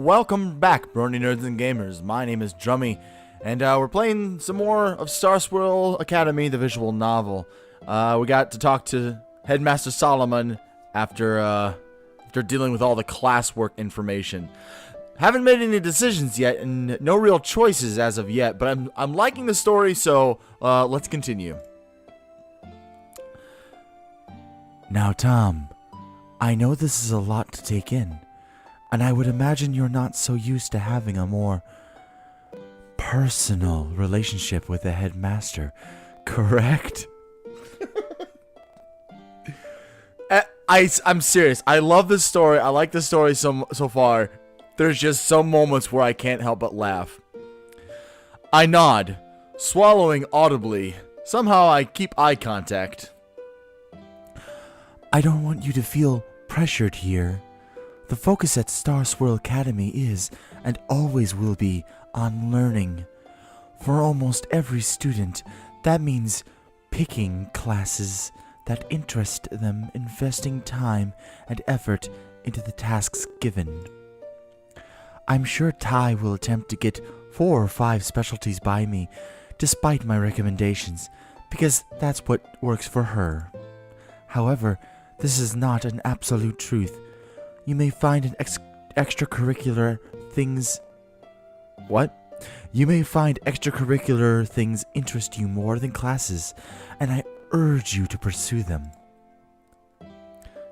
welcome back, Brony nerds and gamers. My name is Drummy, and we're playing some more of Swirl Academy, the visual novel. We got to talk to Headmaster Solomon after dealing with all the classwork information. Haven't made any decisions yet, and no real choices as of yet, but I'm liking the story, so let's continue. Now, Tom, I know this is a lot to take in, and I would imagine you're not so used to having a more personal relationship with the headmaster, correct? I'm serious. I love this story. I like this story so far. There's just some moments where I can't help but laugh. I nod, swallowing audibly. Somehow I keep eye contact. I don't want you to feel pressured here. The focus at Swirl Academy is, and always will be, on learning. For almost every student, that means picking classes that interest them, investing time and effort into the tasks given. I'm sure Ty will attempt to get 4 or 5 specialties by me, despite my recommendations, because that's what works for her. However, this is not an absolute truth. You may find an extracurricular things... What? You may find extracurricular things interest you more than classes, and I urge you to pursue them.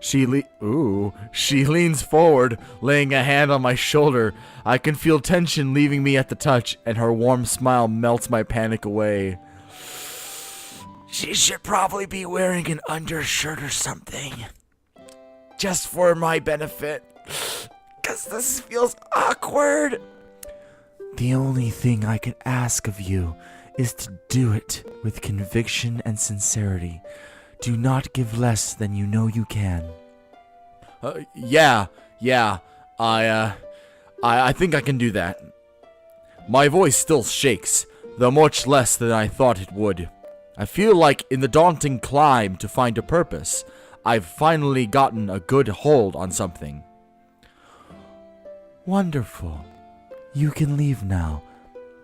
She leans forward, laying a hand on my shoulder. I can feel tension leaving me at the touch, and her warm smile melts my panic away. She should probably be wearing an undershirt or something. Just for my benefit. 'Cause this feels awkward. The only thing I can ask of you is to do it with conviction and sincerity. Do not give less than you know you can. Yeah. I think I can do that. My voice still shakes, though much less than I thought it would. I feel like in the daunting climb to find a purpose, I've finally gotten a good hold on something. Wonderful. You can leave now.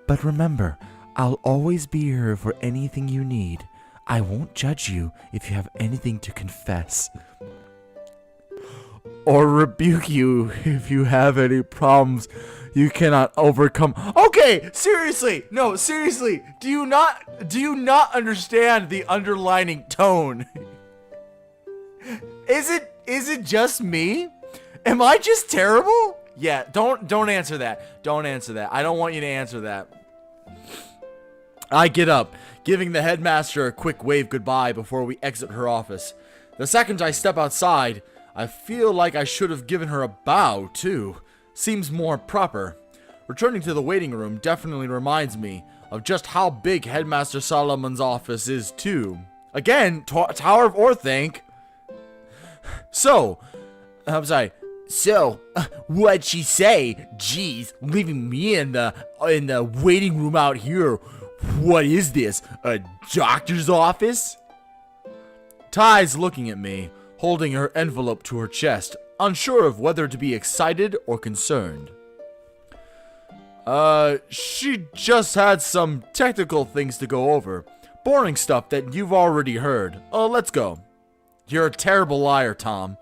But remember, I'll always be here for anything you need. I won't judge you if you have anything to confess. Or rebuke you if you have any problems you cannot overcome. Okay, seriously. No, seriously. Do you not understand the underlining tone? Is it just me? Am I just terrible? Yeah, don't answer that. Don't answer that. I don't want you to answer that. I get up, giving the headmaster a quick wave goodbye before we exit her office. The second I step outside, I feel like I should have given her a bow, too. Seems more proper. Returning to the waiting room definitely reminds me of just how big Headmaster Solomon's office is, too. Again, Tower of Orthanc. So, what'd she say? Jeez, leaving me in the waiting room out here. What is this, a doctor's office? Ty's looking at me, holding her envelope to her chest, unsure of whether to be excited or concerned. She just had some technical things to go over. Boring stuff that you've already heard. Let's go. You're a terrible liar, Tom.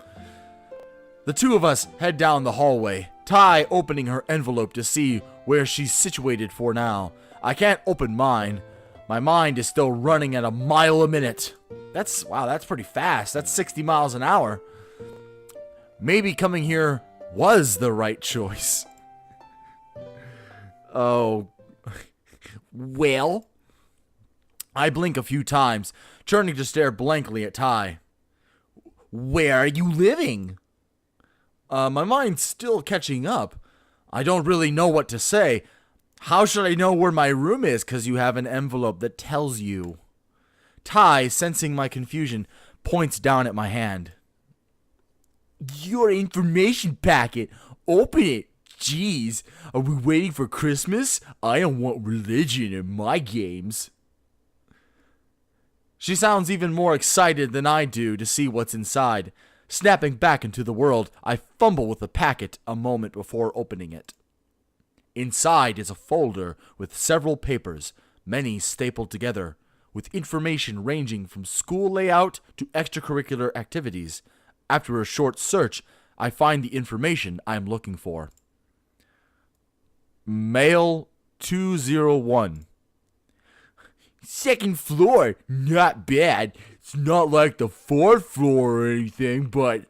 The two of us head down the hallway, Ty opening her envelope to see where she's situated for now. I can't open mine. My mind is still running at a mile a minute. That's pretty fast. That's 60 miles an hour. Maybe coming here was the right choice. Oh. Well? I blink a few times, turning to stare blankly at Ty. Where are you living? My mind's still catching up. I don't really know what to say. How should I know where my room is? 'Cause you have an envelope that tells you. Ty, sensing my confusion, points down at my hand. Your information packet. Open it. Jeez, are we waiting for Christmas? I don't want religion in my games. She sounds even more excited than I do to see what's inside. Snapping back into the world, I fumble with the packet a moment before opening it. Inside is a folder with several papers, many stapled together, with information ranging from school layout to extracurricular activities. After a short search, I find the information I am looking for. Mail 201. Second floor, not bad. It's not like the fourth floor or anything, but,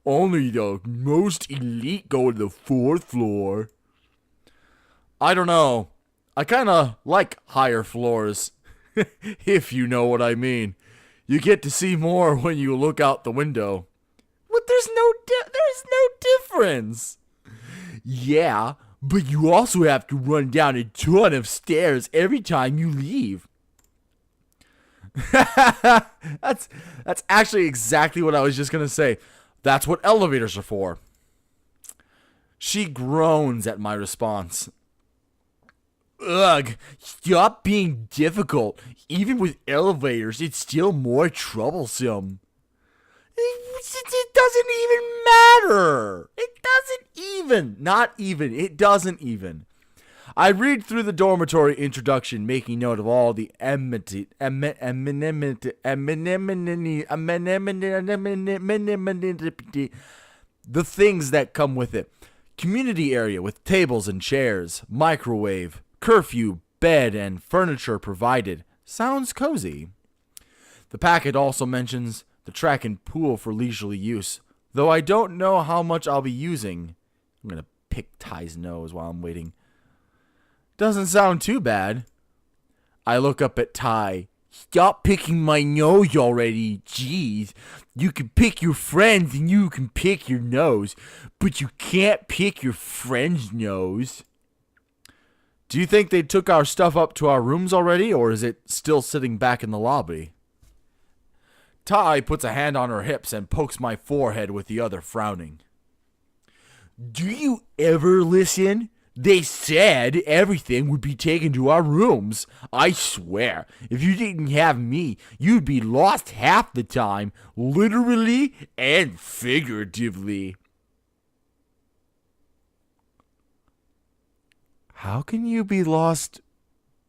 only the most elite go to the fourth floor. I don't know. I kinda like higher floors, if you know what I mean. You get to see more when you look out the window. But there's no difference. Yeah, but you also have to run down a ton of stairs every time you leave. That's actually exactly what I was just gonna say. That's what elevators are for. She groans at my response. Ugh, stop being difficult. Even with elevators, it's still more troublesome. It doesn't even matter. It doesn't even. I read through the dormitory introduction, making note of all the the things that come with it. Community area with tables and chairs, microwave, curfew, bed, and furniture provided. Sounds cozy. The packet also mentions the track and pool for leisurely use, though I don't know how much I'll be using. I'm gonna pick Ty's nose while I'm waiting. Doesn't sound too bad. I look up at Ty. Stop picking my nose already. Jeez. You can pick your friends and you can pick your nose, but you can't pick your friend's nose. Do you think they took our stuff up to our rooms already, or is it still sitting back in the lobby? Ty puts a hand on her hips and pokes my forehead with the other, frowning. Do you ever listen? They said everything would be taken to our rooms. I swear, if you didn't have me, you'd be lost half the time, literally and figuratively. How can you be lost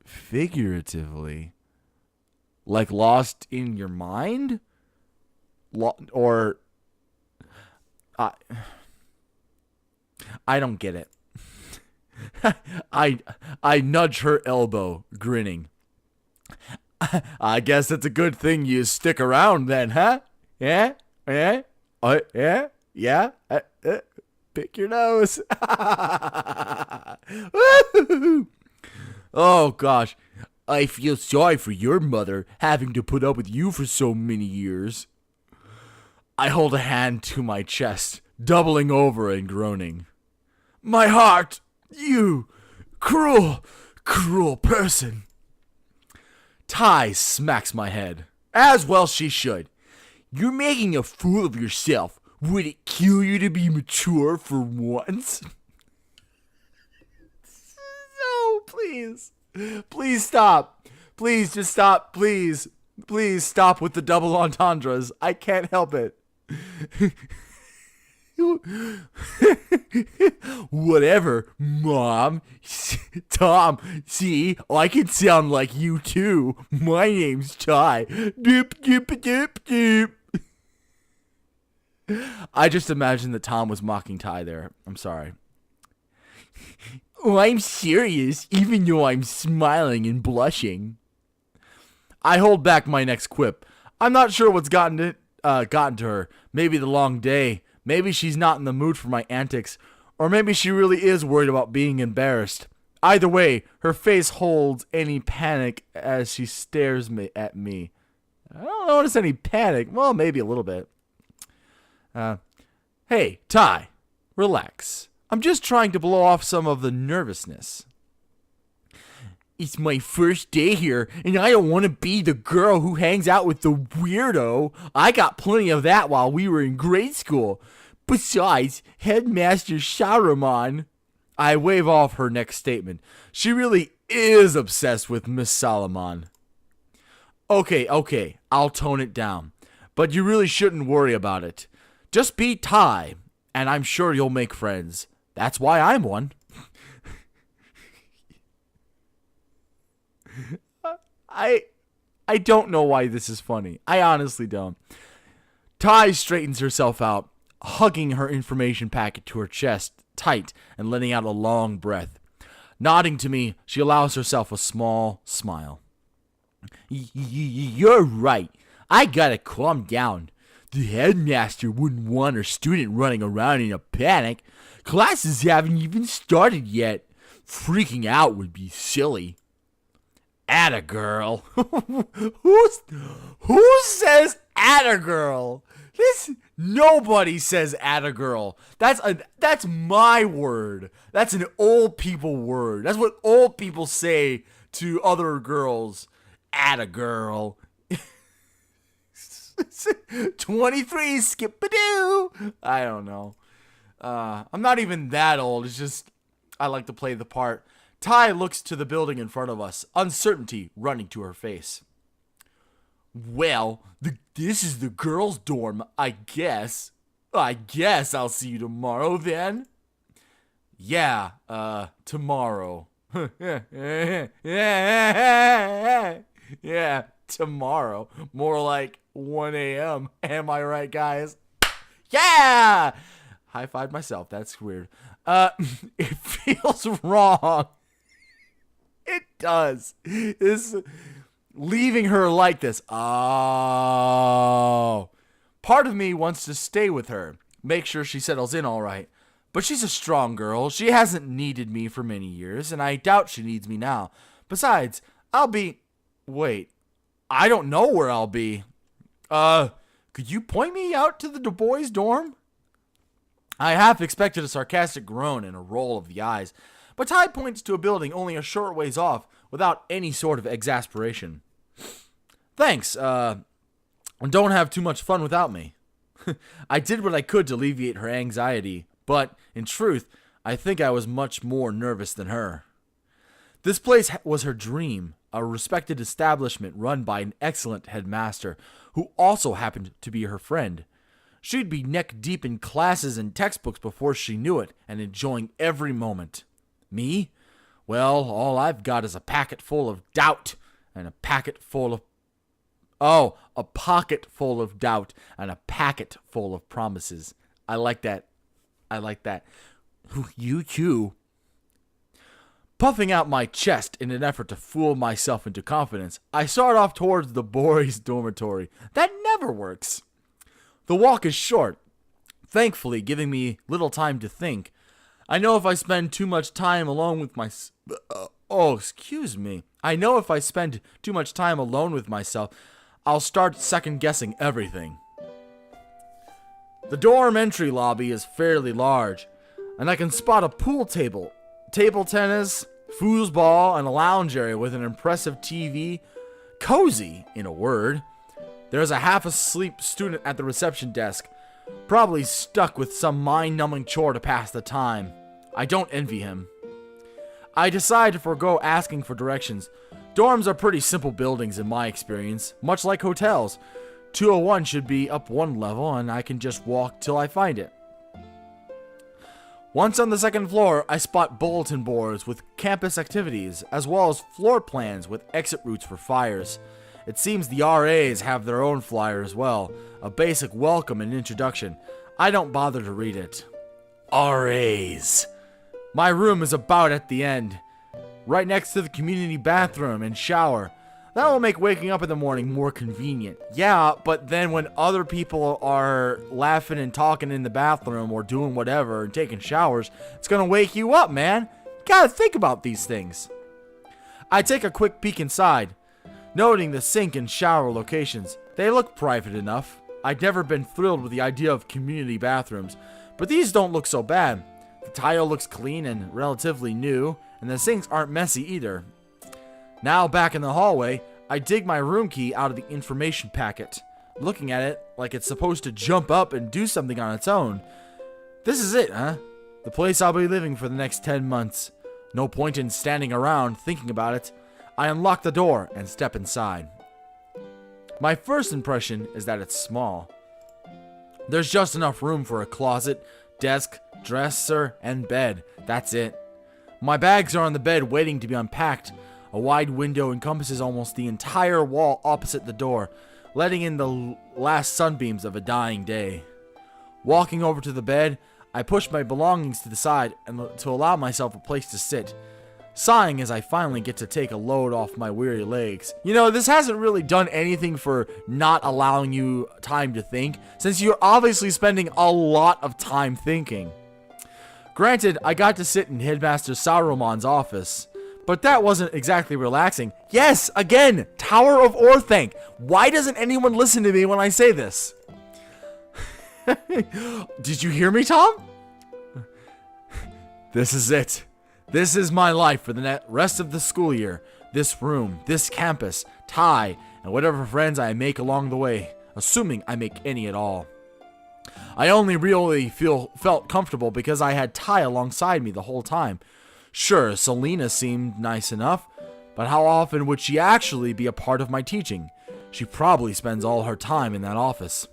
figuratively? Like lost in your mind? I don't get it. I nudge her elbow, grinning. I guess it's a good thing you stick around then, huh? Yeah? Pick your nose. Oh, gosh. I feel sorry for your mother having to put up with you for so many years. I hold a hand to my chest, doubling over and groaning. My heart! You cruel, cruel person. Ty smacks my head. As well she should. You're making a fool of yourself. Would it kill you to be mature for once? No, please. Please stop. Please just stop. Please. Please stop with the double entendres. I can't help it. Whatever, Mom. Tom, see, I can sound like you too. My name's Ty. Doop, doop, doop, doop. I just imagined that Tom was mocking Ty there. I'm sorry. Oh, I'm serious, even though I'm smiling and blushing. I hold back my next quip. I'm not sure what's gotten to her. Maybe the long day. Maybe she's not in the mood for my antics. Or maybe she really is worried about being embarrassed. Either way, her face holds any panic as she stares at me. I don't notice any panic. Well, maybe a little bit. Hey, Ty, relax. I'm just trying to blow off some of the nervousness. It's my first day here, and I don't want to be the girl who hangs out with the weirdo. I got plenty of that while we were in grade school. Besides, Headmaster Sharaman. I wave off her next statement. She really is obsessed with Miss Solomon. Okay, I'll tone it down. But you really shouldn't worry about it. Just be Ty, and I'm sure you'll make friends. That's why I'm one. I don't know why this is funny. I honestly don't. Ty straightens herself out, hugging her information packet to her chest tight and letting out a long breath. Nodding to me, she allows herself a small smile. You're right. I gotta calm down. The headmaster wouldn't want her student running around in a panic. Classes haven't even started yet. Freaking out would be silly. Atta girl. Who says atta girl? Nobody says atta girl. That's my word. That's an old people word. That's what old people say to other girls. Atta girl. 23 skip-a-doo. I don't know. I'm not even that old. It's just I like to play the part. Ty looks to the building in front of us, uncertainty running to her face. Well, this is the girls' dorm, I guess. I guess I'll see you tomorrow then. Yeah, tomorrow. Yeah, tomorrow. More like 1 a.m. Am I right, guys? Yeah! High-fived myself. That's weird. It feels wrong. It does. This leaving her like this. Oh. Part of me wants to stay with her, make sure she settles in all right. But she's a strong girl. She hasn't needed me for many years, and I doubt she needs me now. Besides, Wait. I don't know where I'll be. Could you point me out to the Du Bois dorm? I half expected a sarcastic groan and a roll of the eyes, but Ty points to a building only a short ways off without any sort of exasperation. Thanks, don't have too much fun without me. I did what I could to alleviate her anxiety, but, in truth, I think I was much more nervous than her. This place was her dream, a respected establishment run by an excellent headmaster, who also happened to be her friend. She'd be neck-deep in classes and textbooks before she knew it, and enjoying every moment. Me? Well, all I've got is a packet full of doubt, and a pocket full of doubt, and a packet full of promises. I like that. You too. Puffing out my chest in an effort to fool myself into confidence, I start off towards the boys' dormitory. That never works. The walk is short, thankfully giving me little time to think. I know if I spend too much time alone with I know if I spend too much time alone with myself, I'll start second-guessing everything. The dorm entry lobby is fairly large, and I can spot a pool table, tennis, foosball, and a lounge area with an impressive TV. Cozy, in a word. There's a half-asleep student at the reception desk, probably stuck with some mind-numbing chore to pass the time. I don't envy him. I decide to forego asking for directions. Dorms are pretty simple buildings in my experience, much like hotels. 201 should be up one level, and I can just walk till I find it. Once on the second floor, I spot bulletin boards with campus activities, as well as floor plans with exit routes for fires. It seems the RAs have their own flyer as well, a basic welcome and introduction. I don't bother to read it. RAs. My room is about at the end, right next to the community bathroom and shower. That will make waking up in the morning more convenient. Yeah, but then when other people are laughing and talking in the bathroom or doing whatever and taking showers, it's gonna wake you up, man. You gotta think about these things. I take a quick peek inside, noting the sink and shower locations. They look private enough. I'd never been thrilled with the idea of community bathrooms, but these don't look so bad. The tile looks clean and relatively new, and the sinks aren't messy either. Now back in the hallway, I dig my room key out of the information packet, looking at it like it's supposed to jump up and do something on its own. This is it, huh? The place I'll be living for the next 10 months. No point in standing around thinking about it. I unlock the door and step inside. My first impression is that it's small. There's just enough room for a closet, desk, dresser, and bed. That's it. My bags are on the bed waiting to be unpacked. A wide window encompasses almost the entire wall opposite the door, letting in the last sunbeams of a dying day. Walking over to the bed, I push my belongings to the side and to allow myself a place to sit, sighing as I finally get to take a load off my weary legs. You know, this hasn't really done anything for not allowing you time to think, since you're obviously spending a lot of time thinking. Granted, I got to sit in Headmaster Saruman's office, but that wasn't exactly relaxing. Yes, again, Tower of Orthanc. Why doesn't anyone listen to me when I say this? Did you hear me, Tom? This is it. This is my life for the rest of the school year. This room, this campus, Ty, and whatever friends I make along the way, assuming I make any at all. I only really felt comfortable because I had Ty alongside me the whole time. Sure, Selena seemed nice enough, but how often would she actually be a part of my teaching? She probably spends all her time in that office.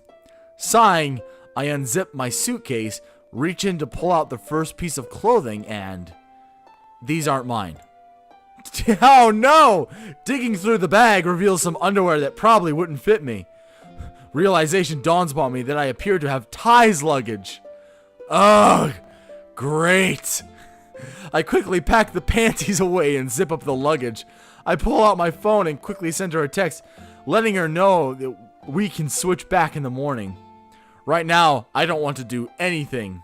Sighing, I unzip my suitcase, reach in to pull out the first piece of clothing, and these aren't mine. Oh no! Digging through the bag reveals some underwear that probably wouldn't fit me. Realization dawns upon me that I appear to have Ty's luggage. Ugh! Great! I quickly pack the panties away and zip up the luggage. I pull out my phone and quickly send her a text, letting her know that we can switch back in the morning. Right now, I don't want to do anything.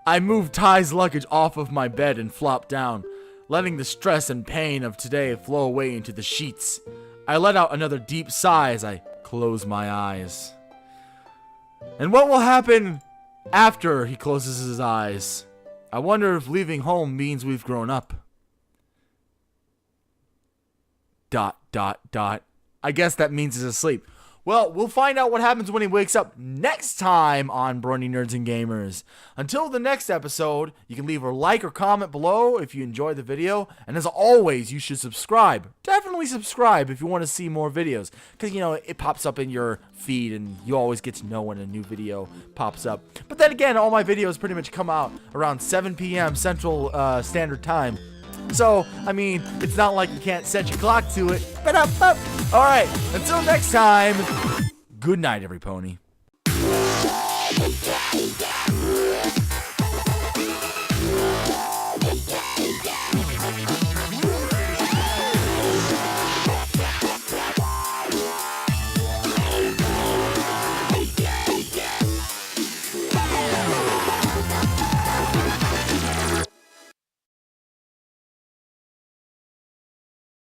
I move Ty's luggage off of my bed and flop down, letting the stress and pain of today flow away into the sheets. I let out another deep sigh as I close my eyes. And what will happen after he closes his eyes? I wonder if leaving home means we've grown up. ... I guess that means he's asleep. Well, we'll find out what happens when he wakes up next time on Brony Nerds and Gamers. Until the next episode, you can leave a like or comment below if you enjoyed the video. And as always, you should subscribe. Definitely subscribe if you want to see more videos. Because, you know, it pops up in your feed and you always get to know when a new video pops up. But then again, all my videos pretty much come out around 7 p.m. Central Standard Time. So, I mean, it's not like you can't set your clock to it. Alright, until next time, good night, every pony.